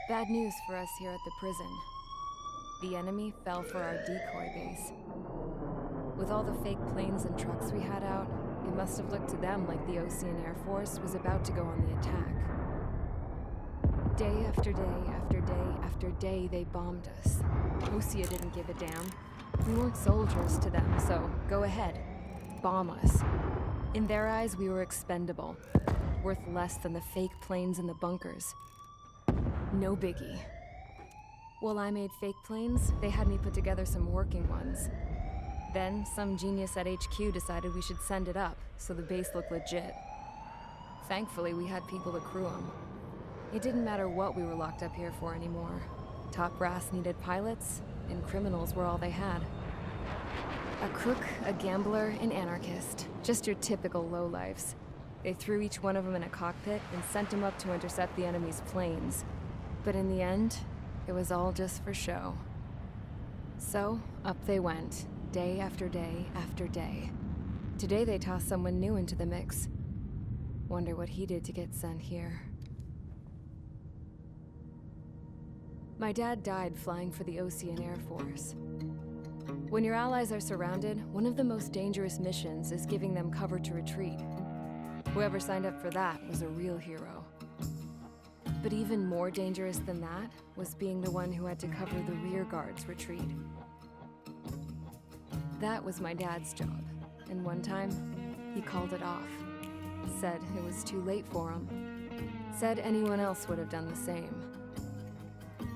Bad news for us here at the prison. The enemy fell for our decoy base. With all the fake planes and trucks we had out, it must have looked to them like the Osean Air Force was about to go on the attack. Day after day after day after day, they bombed us. Osea didn't give a damn. We weren't soldiers to them, so go ahead. Bomb us. In their eyes, we were expendable. Worth less than the fake planes in the bunkers. No biggie. While I made fake planes, they had me put together some working ones. Then, some genius at HQ decided we should send it up, so the base looked legit. Thankfully, we had people to crew them. It didn't matter what we were locked up here for anymore. Top brass needed pilots, and criminals were all they had. A crook, a gambler, an anarchist. Just your typical lowlifes. They threw each one of them in a cockpit and sent them up to intercept the enemy's planes. But in the end, it was all just for show. So, up they went, day after day after day. Today they tossed someone new into the mix. Wonder what he did to get sent here. My dad died flying for the Osean Air Force. When your allies are surrounded, one of the most dangerous missions is giving them cover to retreat. Whoever signed up for that was a real hero. But even more dangerous than that was being the one who had to cover the rear guard's retreat. That was my dad's job, and one time, he called it off. Said it was too late for him. Said anyone else would have done the same.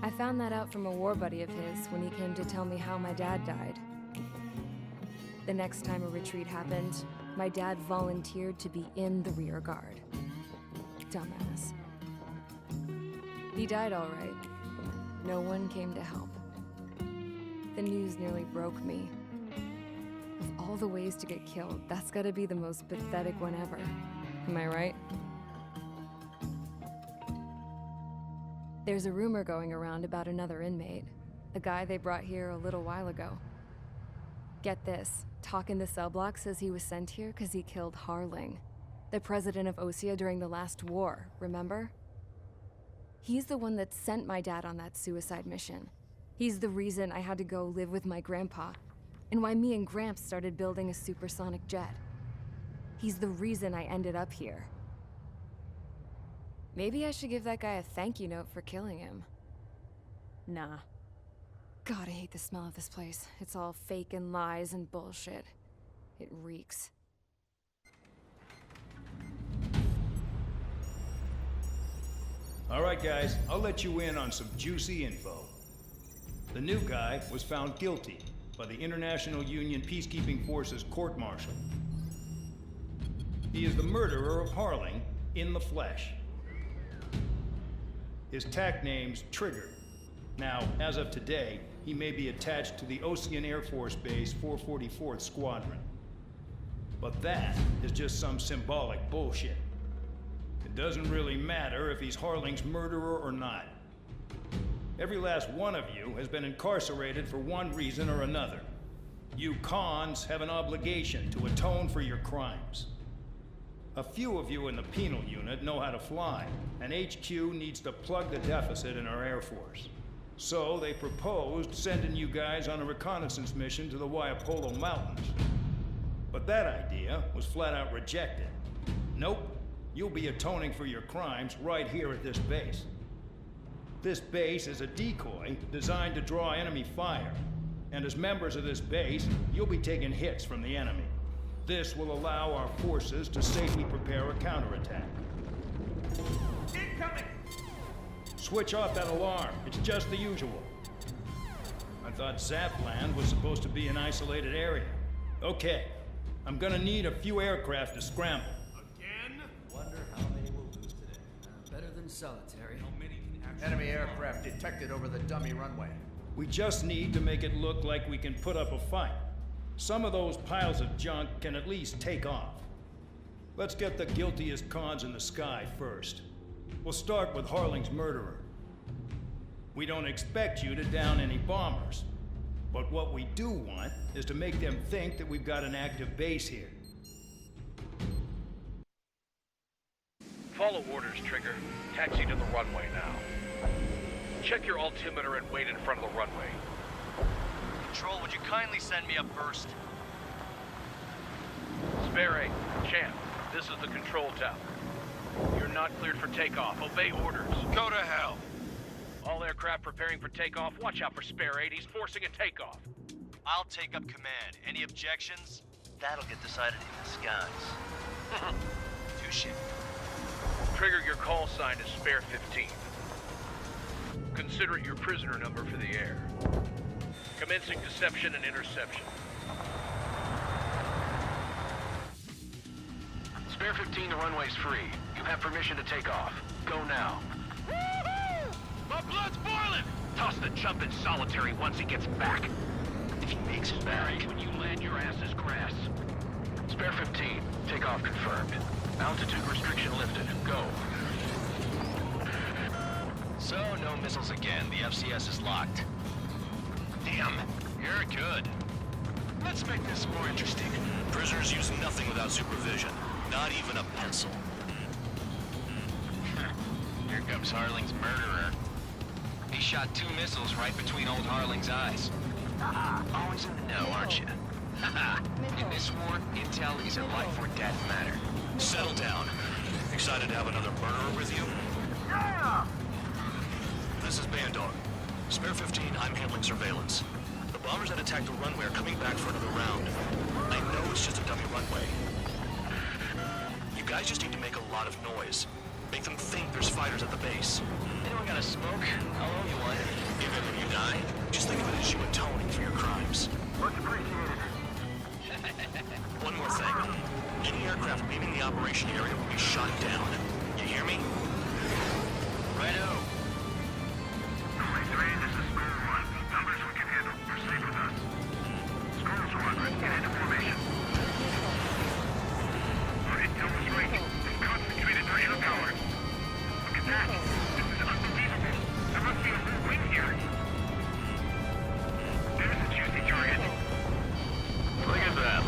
I found that out from a war buddy of his when he came to tell me how my dad died. The next time a retreat happened, my dad volunteered to be in the rear guard. Dumbass. He died all right. No one came to help. The news nearly broke me. Of all the ways to get killed, that's gotta be the most pathetic one ever. Am I right? There's a rumor going around about another inmate. A guy they brought here a little while ago. Get this, talk in the cell block says he was sent here because he killed Harling, the president of Osea during the last war, remember? He's the one that sent my dad on that suicide mission. He's the reason I had to go live with my grandpa, and why me and Gramps started building a supersonic jet. He's the reason I ended up here. Maybe I should give that guy a thank you note for killing him. Nah. God, I hate the smell of this place. It's all fake and lies and bullshit. It reeks. All right, guys, I'll let you in on some juicy info. The new guy was found guilty by the International Union Peacekeeping Forces court-martial. He is the murderer of Harling in the flesh. His TAC name's Trigger. Now, as of today, he may be attached to the Osean Air Force Base 444th Squadron. But that is just some symbolic bullshit. It doesn't really matter if he's Harling's murderer or not. Every last one of you has been incarcerated for one reason or another. You cons have an obligation to atone for your crimes. A few of you in the penal unit know how to fly, and HQ needs to plug the deficit in our Air Force. So they proposed sending you guys on a reconnaissance mission to the Waiapolo Mountains. But that idea was flat out rejected. Nope, you'll be atoning for your crimes right here at this base. This base is a decoy designed to draw enemy fire, and as members of this base, you'll be taking hits from the enemy. This will allow our forces to safely prepare a counterattack. Incoming! Switch off that alarm. It's just the usual. I thought Zapland was supposed to be an isolated area. Okay, I'm gonna need a few aircraft to scramble. Again? Wonder how many we'll lose today. Better than solitary. How many can actually... Enemy aircraft detected over the dummy runway. We just need to make it look like we can put up a fight. Some of those piles of junk can at least take off. Let's get the guiltiest cons in the sky first. We'll start with Harling's murderer. We don't expect you to down any bombers, but what we do want is to make them think that we've got an active base here. Follow orders, Trigger. Taxi to the runway now. Check your altimeter and wait in front of the runway. Control, would you kindly send me up first? Spare 8, Champ, this is the control tower. You're not cleared for takeoff. Obey orders. Go to hell. All aircraft preparing for takeoff. Watch out for Spare 8. He's forcing a takeoff. I'll take up command. Any objections? That'll get decided in the skies. Touche. Trigger, your call sign is Spare 15. Consider it your prisoner number for the air. Commencing deception and interception. Spare 15, the runway's free. You have permission to take off. Go now. My blood's boiling! Toss the chump in solitary once he gets back. If he makes it back. When you land, your ass is grass. Spare 15, takeoff confirmed. Altitude restriction lifted. Go. So, no missiles again. The FCS is locked. Damn, you're good. Let's make this more interesting. Prisoners use nothing without supervision. Not even a pencil. Here comes Harling's murderer. He shot 2 missiles right between old Harling's eyes. Always in the know, aren't you? In this war, intel is a life or death matter. Settle down. Excited to have another murderer with you? Yeah! This is Bandog. Spare 15, I'm handling surveillance. The bombers that attacked the runway are coming back for another round. I know it's just a dummy runway. You guys just need to make a lot of noise. Make them think there's fighters at the base. Anyone got a smoke? I'll owe you one. If ever you die, just think of it as you atoning for your crimes. Much appreciated. One more thing. Any aircraft leaving the operation area will be shot down. You hear me? Righto. This is Squirrel 1. Numbers we can handle. Proceed with us. Squirrel Squadron, get into formation. Our intel was right. It's concentrated radio power. Look at that. This is unbelievable. There must be a whole wing here. There's a juicy target. Look at that.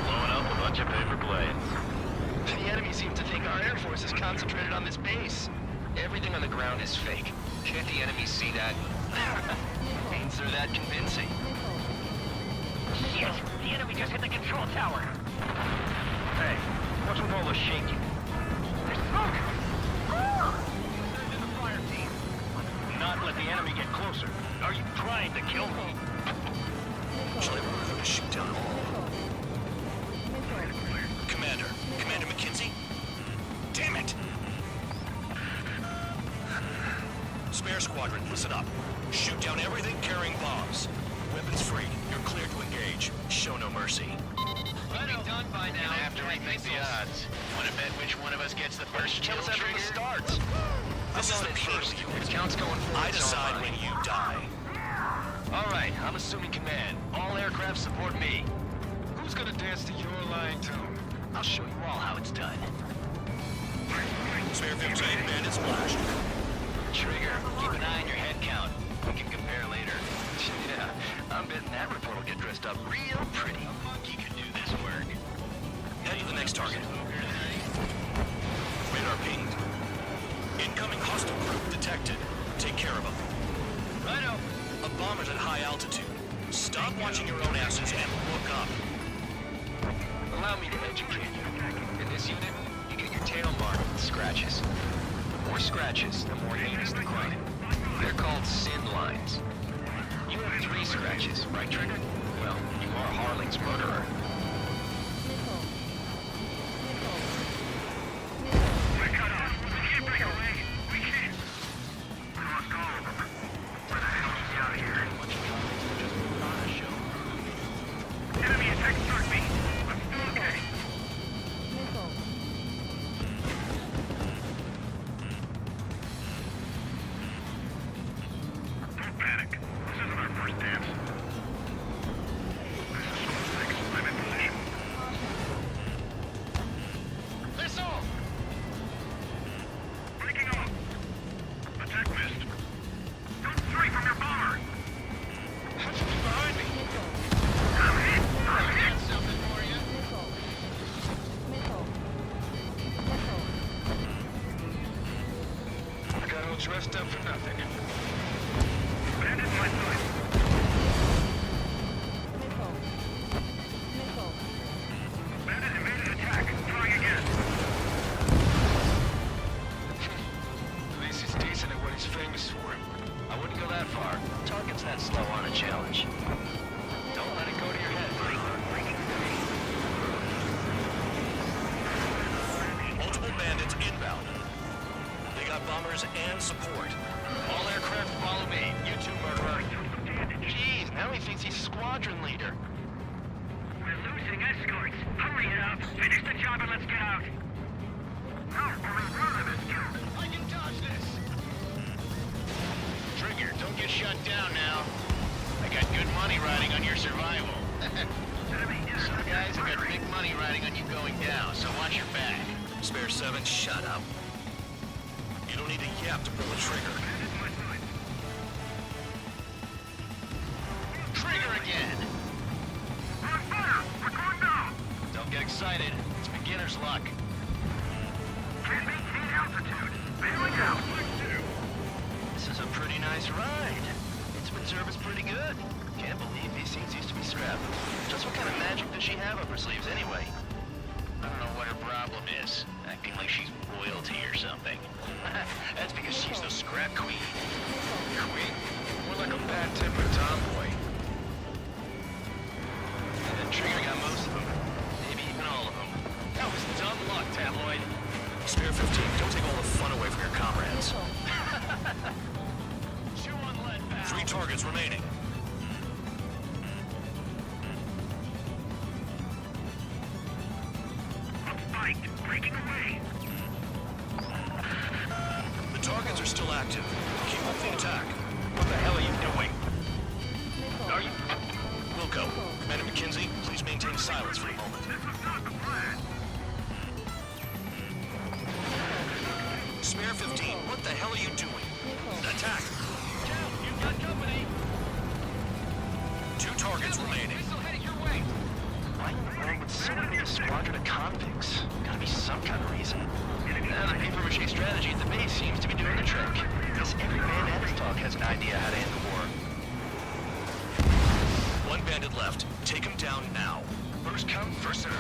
Blowing up a bunch of paper planes. The enemy seems to think our Air Force is concentrated on this base. Everything on the ground is fake. Can't the enemy see that? Means they're that convincing. Shit! The enemy just hit the control tower! Hey, what's with all the shaking? There's smoke! Send in the fire team. Not let the enemy get closer. Are you trying to kill me? Shall I order them to shoot down all? Commander McKenzie? Damn it! Spare Squadron, listen up. Shoot down everything carrying bombs. Weapons free. You're cleared to engage. Show no mercy. We'll be done by now. After we think the odds. Want to bet which one of us gets the first kill trigger? The starts. This is the first. Count's going forward. I decide when you die. All right, I'm assuming command. All aircraft support me. Who's gonna dance to your line tune? I'll show you all how it's done. Spare 15 bandits flashed. Trigger, keep an eye on your head count. We can compare later. Yeah, I'm betting that report will get dressed up real pretty. A monkey could do this work. Head to the next target. Radar pinged. Incoming hostile group detected. Take care of them. Righto. A bomber's at high altitude. Stop watching your own asses and look up. Allow me to educate you. In this unit, you get your tail marked with scratches. The more scratches, the more heinous the crime. They're called sin lines. You have 3 scratches, right, Trigger? Well, you are Harling's murderer. We're cut off. We can't break away. We can't. We lost all of them. Where the hell is he out of here? Enemy attack start me. I'm still okay. Don't panic. This isn't our first dance. This is Squad 6. I'm in position. Missile! Breaking off. Attack missed. Don't stray from your bomber. Behind me! I'm hit. I'm hit. Got something for you. I got all dressed up for nothing. Bandit evaded attack. Trying again. At least he's decent at what he's famous for. I wouldn't go that far. Target's that slow on a challenge. Don't let it go to your head, buddy. Multiple bandits inbound. They got bombers and support. All aircraft follow me. You two, murderer. Jeez, now he thinks he's squadron leader. We're losing escorts. Hurry it up. Finish the job and let's get out. No, we're running this kill. I can dodge this. Trigger, don't get shut down now. I got good money riding on your survival. Some guys have got big money riding on you going down, so watch your back. Spare 7, shut up. You don't need a yap to pull the trigger. Trigger again. We're on fire. We're going down. Don't get excited. It's beginner's luck. Can't maintain altitude. Bailing out. This is a pretty nice ride. Instrument service pretty good. Can't believe these things used to be scrapped. Just what kind of magic does she have up her sleeves anyway? I don't know what her problem is. Acting like she's royalty or something. That's because she's the scrap queen. Queen? More like a bad-tempered tomboy. And then Trigger got most of them. Maybe even all of them. That was dumb luck, Tabloid. Spare 15, don't take all the fun away from your comrades. Chew on lead, pal. 3 targets remaining. Spiked. Breaking away. The targets are still active. Keep up the attack. What the hell are you doing? Are you... Wilco, Commander McKenzie, please maintain silence for a moment. This was not the plan. Spare 15, what the hell are you doing? Attack! You've got company. 2 targets remaining. Missile heading your way. Why in the world would someone need a squadron of convicts? Gotta be some kind of reason. Now the paper-mache strategy at the base seems to be doing the trick. Guess every man and his dog has an idea how to end the war. 1 bandit left. Take him down now. First come, first serve.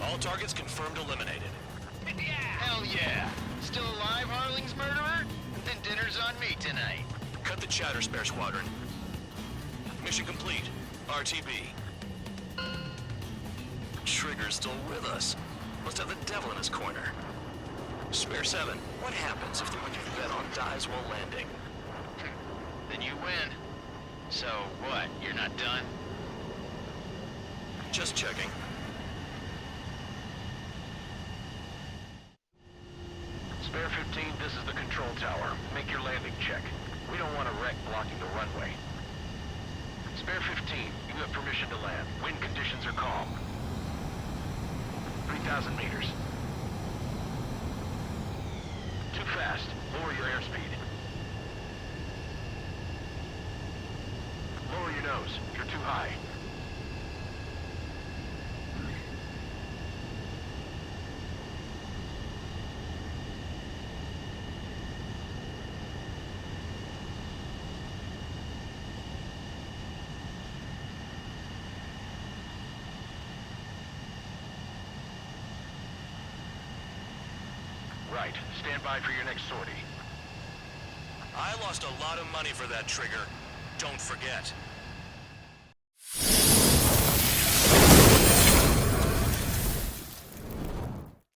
All targets confirmed eliminated. Hell yeah. Still alive, Harling's murderer? Then dinner's on me tonight. Cut the chatter, Spare Squadron. Mission complete. RTB. Trigger's still with us. Must have the devil in his corner. Spare 7, what happens if the one you bet on dies while landing? Then you win. So what, you're not done? Just checking. Spare 15, this is the control tower. Make your landing check. We don't want a wreck blocking the runway. Spare 15, you have permission to land. Wind conditions are calm. 3,000 meters. Too fast. Lower your airspeed. Lower your nose. You're too high. Right. Stand by for your next sortie. I lost a lot of money for that trigger. Don't forget.